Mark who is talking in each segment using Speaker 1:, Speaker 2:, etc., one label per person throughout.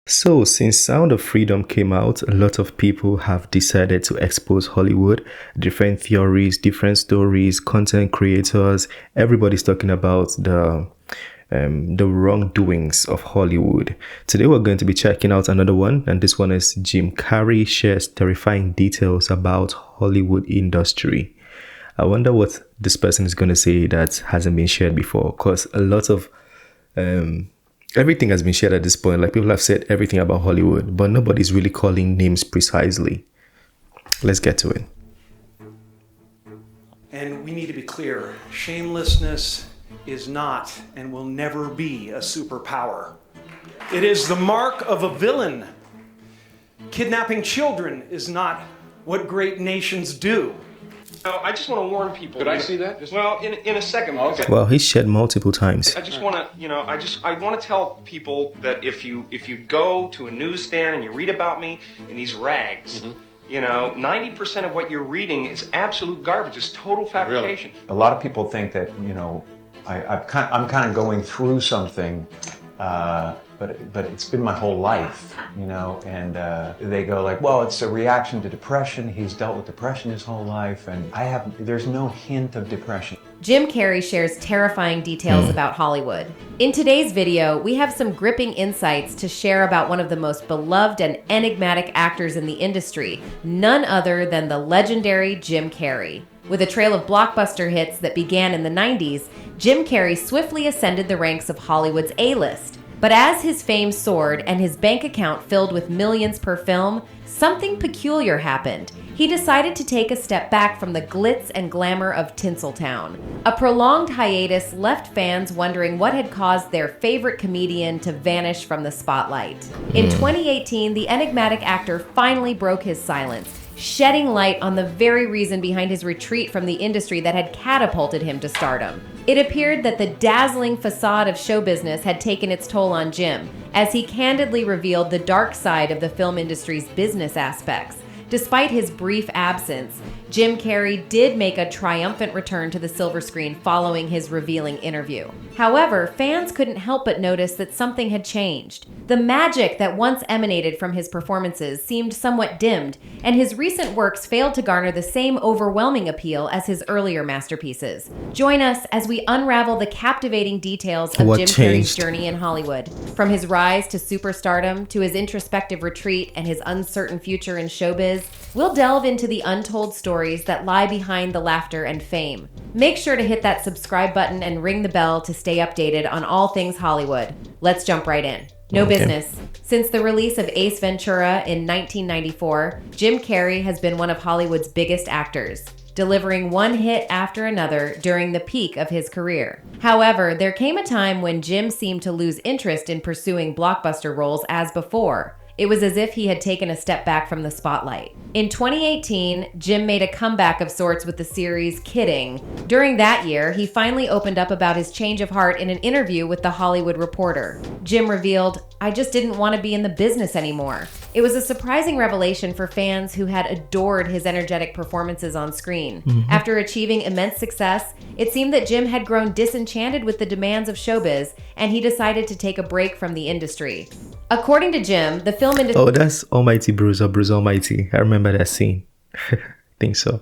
Speaker 1: So, since Sound of Freedom came out, a lot of people have decided to expose Hollywood, different theories, different stories, content creators. Everybody's talking about the wrongdoings of Hollywood. Today, we're going to be checking out another one, and this one is Jim Carrey shares terrifying details about Hollywood industry. I wonder what this person is going to say that hasn't been shared before, because a lot of everything has been shared at this point. Like, people have said everything about Hollywood, but nobody's really calling names precisely. Let's get to it.
Speaker 2: And we need to be clear, shamelessness is not and will never be a superpower. It is the mark of a villain. Kidnapping children is not what great nations do.
Speaker 3: I just want to warn people.
Speaker 4: Could I see that?
Speaker 3: Well, in a second.
Speaker 4: Okay.
Speaker 1: Well, he's shared multiple times.
Speaker 3: I just want to, I want to tell people that if you go to a newsstand and you read about me in these rags, 90% of what you're reading is absolute garbage. It's total fabrication.
Speaker 4: Really?
Speaker 5: A lot of people think that, I'm kind of going through something, but it's been my whole life, and they go like, well, it's a reaction to depression. He's dealt with depression his whole life, and there's no hint of depression.
Speaker 6: Jim Carrey shares terrifying details about Hollywood. In today's video, we have some gripping insights to share about one of the most beloved and enigmatic actors in the industry, none other than the legendary Jim Carrey. With a trail of blockbuster hits that began in the 90s, Jim Carrey swiftly ascended the ranks of Hollywood's A-list. But as his fame soared and his bank account filled with millions per film, something peculiar happened. He decided to take a step back from the glitz and glamour of Tinseltown. A prolonged hiatus left fans wondering what had caused their favorite comedian to vanish from the spotlight. In 2018, the enigmatic actor finally broke his silence, shedding light on the very reason behind his retreat from the industry that had catapulted him to stardom. It appeared that the dazzling facade of show business had taken its toll on Jim, as he candidly revealed the dark side of the film industry's business aspects. Despite his brief absence, Jim Carrey did make a triumphant return to the silver screen following his revealing interview. However, fans couldn't help but notice that something had changed. The magic that once emanated from his performances seemed somewhat dimmed, and his recent works failed to garner the same overwhelming appeal as his earlier masterpieces. Join us as we unravel the captivating details of
Speaker 1: What
Speaker 6: Jim
Speaker 1: changed?
Speaker 6: Carrey's journey in Hollywood. From his rise to superstardom to his introspective retreat and his uncertain future in showbiz, we'll delve into the untold stories that lie behind the laughter and fame. Make sure to hit that subscribe button and ring the bell to stay updated on all things Hollywood. Let's jump right in. No
Speaker 1: Okay.
Speaker 6: business. Since the release of Ace Ventura in 1994, Jim Carrey has been one of Hollywood's biggest actors, delivering one hit after another during the peak of his career. However, there came a time when Jim seemed to lose interest in pursuing blockbuster roles as before. It was as if he had taken a step back from the spotlight. In 2018, Jim made a comeback of sorts with the series Kidding. During that year, he finally opened up about his change of heart in an interview with The Hollywood Reporter. Jim revealed, "I just didn't want to be in the business anymore." It was a surprising revelation for fans who had adored his energetic performances on screen. After achieving immense success, it seemed that Jim had grown disenchanted with the demands of showbiz, and he decided to take a break from the industry. According to Jim, the film industry...
Speaker 1: Oh, that's Almighty Bruce or Bruce Almighty. I remember that scene. Think so.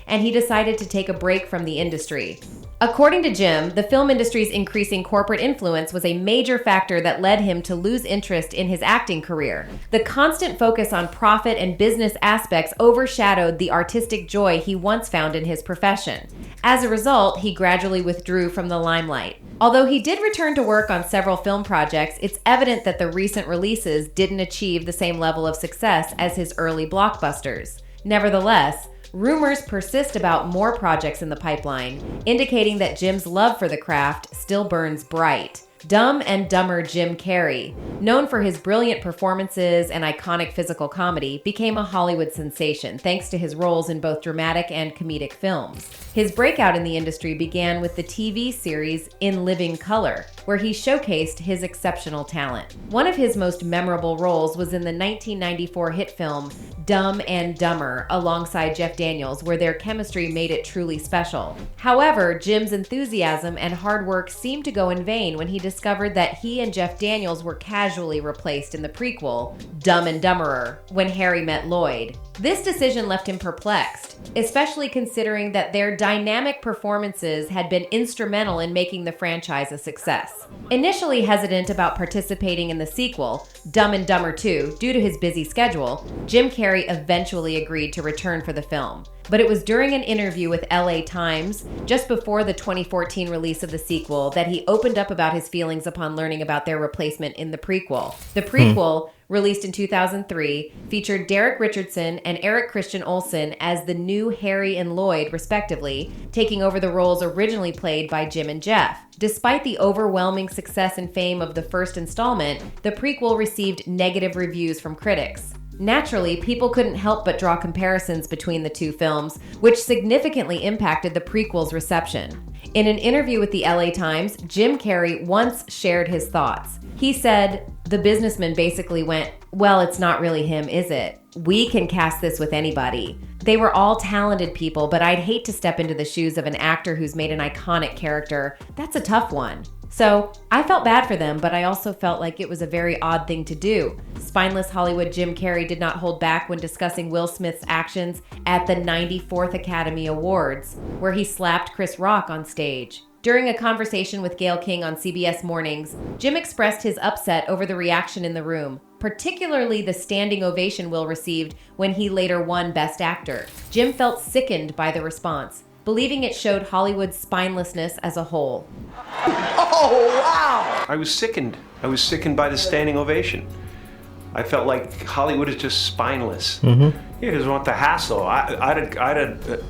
Speaker 6: and he decided to take a break from the industry. According to Jim, the film industry's increasing corporate influence was a major factor that led him to lose interest in his acting career. The constant focus on profit and business aspects overshadowed the artistic joy he once found in his profession. As a result, he gradually withdrew from the limelight. Although he did return to work on several film projects, it's evident that the recent releases didn't achieve the same level of success as his early blockbusters. Nevertheless, rumors persist about more projects in the pipeline, indicating that Jim's love for the craft still burns bright. Dumb and Dumber Jim Carrey, known for his brilliant performances and iconic physical comedy, became a Hollywood sensation thanks to his roles in both dramatic and comedic films. His breakout in the industry began with the TV series In Living Color, where he showcased his exceptional talent. One of his most memorable roles was in the 1994 hit film Dumb and Dumber alongside Jeff Daniels, where their chemistry made it truly special. However, Jim's enthusiasm and hard work seemed to go in vain when he discovered that he and Jeff Daniels were casual casually replaced in the prequel, Dumb and Dumberer, When Harry Met Lloyd. This decision left him perplexed, especially considering that their dynamic performances had been instrumental in making the franchise a success. Initially hesitant about participating in the sequel, Dumb and Dumber 2, due to his busy schedule, Jim Carrey eventually agreed to return for the film. But it was during an interview with LA Times, just before the 2014 release of the sequel, that he opened up about his feelings upon learning about their replacement in the prequel. The prequel, released in 2003, featured Derek Richardson and Eric Christian Olsen as the new Harry and Lloyd, respectively, taking over the roles originally played by Jim and Jeff. Despite the overwhelming success and fame of the first installment, the prequel received negative reviews from critics. Naturally, people couldn't help but draw comparisons between the two films, which significantly impacted the prequel's reception. In an interview with the LA Times, Jim Carrey once shared his thoughts. He said, "The businessman basically went, 'Well, it's not really him, is it? We can cast this with anybody. They were all talented people, but I'd hate to step into the shoes of an actor who's made an iconic character. That's a tough one.' So, I felt bad for them, but I also felt like it was a very odd thing to do." Spineless Hollywood Jim Carrey did not hold back when discussing Will Smith's actions at the 94th Academy Awards, where he slapped Chris Rock on stage. During a conversation with Gayle King on CBS Mornings, Jim expressed his upset over the reaction in the room, particularly the standing ovation Will received when he later won Best Actor. Jim felt sickened by the response, believing it showed Hollywood's spinelessness as a whole.
Speaker 2: Oh, wow! I was sickened. I was sickened by the standing ovation. I felt like Hollywood is just spineless. He doesn't want the hassle. I'd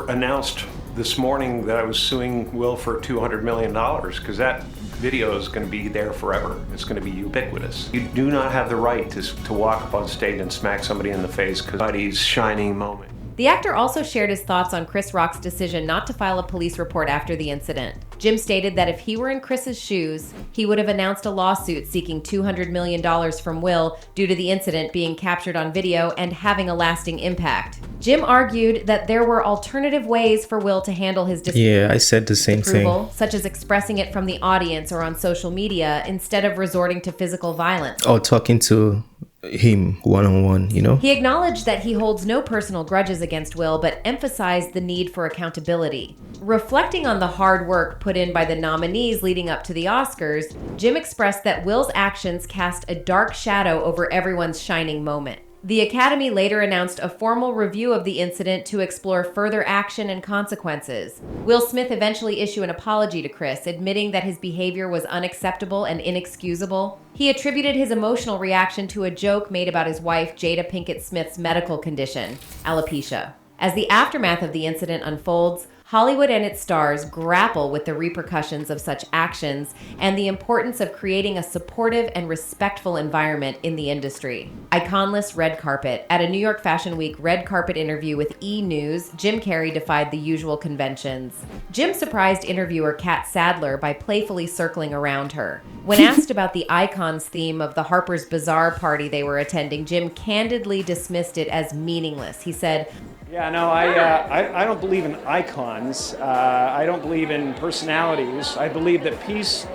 Speaker 2: announced this morning that I was suing Will for $200 million because that video is going to be there forever. It's going to be ubiquitous. You do not have the right to walk up on stage and smack somebody in the face because somebody's shining moment.
Speaker 6: The actor also shared his thoughts on Chris Rock's decision not to file a police report after the incident. Jim stated that if he were in Chris's shoes, he would have announced a lawsuit seeking $200 million from Will due to the incident being captured on video and having a lasting impact. Jim argued that there were alternative ways for Will to handle his
Speaker 1: Yeah, I said the same thing.
Speaker 6: Such as expressing it from the audience or on social media instead of resorting to physical violence.
Speaker 1: Or talking to him one-on-one, you know?
Speaker 6: He acknowledged that he holds no personal grudges against Will, but emphasized the need for accountability. Reflecting on the hard work put in by the nominees leading up to the Oscars, Jim expressed that Will's actions cast a dark shadow over everyone's shining moment. The Academy later announced a formal review of the incident to explore further action and consequences. Will Smith eventually issued an apology to Chris, admitting that his behavior was unacceptable and inexcusable. He attributed his emotional reaction to a joke made about his wife, Jada Pinkett Smith's medical condition, alopecia. As the aftermath of the incident unfolds, Hollywood and its stars grapple with the repercussions of such actions and the importance of creating a supportive and respectful environment in the industry. Iconless red carpet. At a New York Fashion Week red carpet interview with E! News, Jim Carrey defied the usual conventions. Jim surprised interviewer Kat Sadler by playfully circling around her. When asked about the Icons theme of the Harper's Bazaar party they were attending, Jim candidly dismissed it as meaningless. He said,
Speaker 2: Yeah, no, I don't believe in icons. I don't believe in personalities. I believe that peace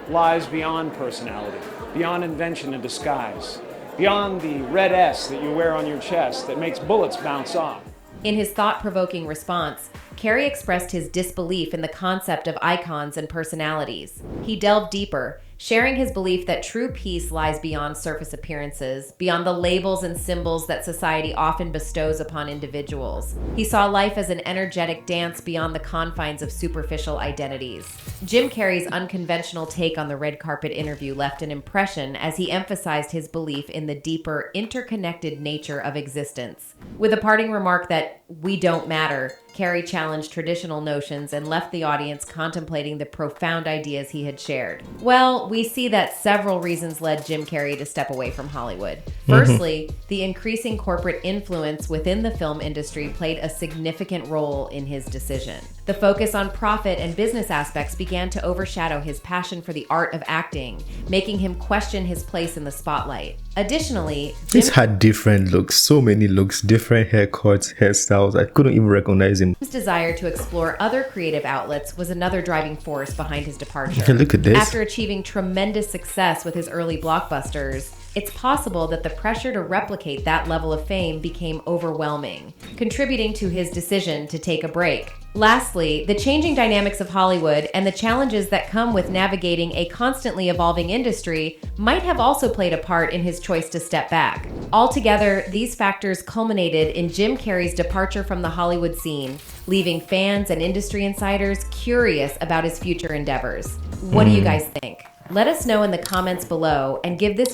Speaker 2: lies beyond personality, beyond invention and disguise, beyond the red S that you wear on your chest that makes bullets bounce off.
Speaker 6: In his thought-provoking response, Carrey expressed his disbelief in the concept of icons and personalities. He delved deeper, sharing his belief that true peace lies beyond surface appearances, beyond the labels and symbols that society often bestows upon individuals. He saw life as an energetic dance beyond the confines of superficial identities. Jim Carrey's unconventional take on the red carpet interview left an impression as he emphasized his belief in the deeper, interconnected nature of existence. With a parting remark that "we don't matter," Carrey challenged traditional notions and left the audience contemplating the profound ideas he had shared. Well, we see that several reasons led Jim Carrey to step away from Hollywood. Firstly, the increasing corporate influence within the film industry played a significant role in his decision. The focus on profit and business aspects began to overshadow his passion for the art of acting, making him question his place in the spotlight. Additionally,
Speaker 1: He's had different looks, so many looks, different haircuts, hairstyles. I couldn't even recognize him.
Speaker 6: Jim's desire to explore other creative outlets was another driving force behind his departure.
Speaker 1: Look at this.
Speaker 6: After achieving tremendous success with his early blockbusters, it's possible that the pressure to replicate that level of fame became overwhelming, contributing to his decision to take a break. Lastly, the changing dynamics of Hollywood and the challenges that come with navigating a constantly evolving industry might have also played a part in his choice to step back. Altogether, these factors culminated in Jim Carrey's departure from the Hollywood scene, leaving fans and industry insiders curious about his future endeavors. What do you guys think? Let us know in the comments below and give this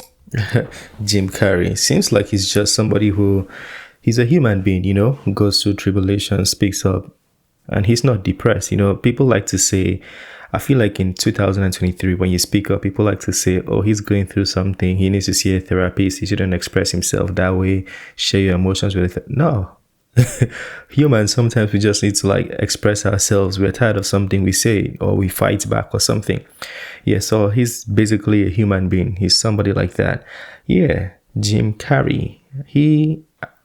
Speaker 1: Jim Carrey seems like he's just somebody he's a human being, who goes through tribulation, speaks up, and he's not depressed. People like to say, I feel like in 2023, when you speak up, people like to say, oh, he's going through something, he needs to see a therapist, he shouldn't express himself that way, share your emotions with it. No. Humans, sometimes we just need to express ourselves. We're tired of something we say, or we fight back or something. Yeah, so he's basically a human being. He's somebody like that. Yeah, Jim Carrey.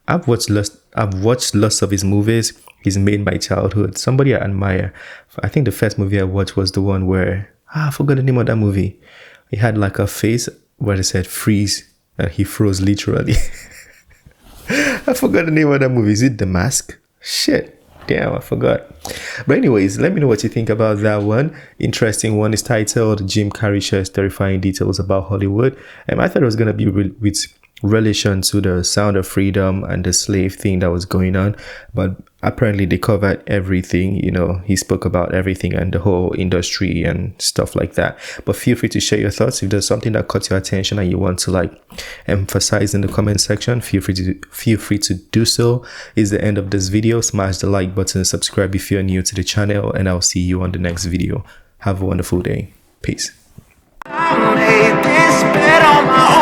Speaker 1: I've watched lots of his movies. He's made my childhood. Somebody I admire. I think the first movie I watched was the one where I forgot the name of that movie. He had a face where it said freeze, and he froze literally. I forgot the name of that movie. Is it The Mask? Shit. Damn, I forgot. But anyways, let me know what you think about that one. Interesting one. Is titled Jim Carrey Shares Terrifying Details About Hollywood. I thought it was going to be with relation to the Sound of Freedom and the slave thing that was going on. But apparently they covered everything. He spoke about everything and the whole industry and stuff like that. But feel free to share your thoughts. If there's something that caught your attention and you want to emphasize in the comment section, feel free to do so. It's the end of this video. Smash the like button and subscribe if you're new to the channel, and I'll see you on the next video. Have a wonderful day. Peace.
Speaker 4: I made this bed on my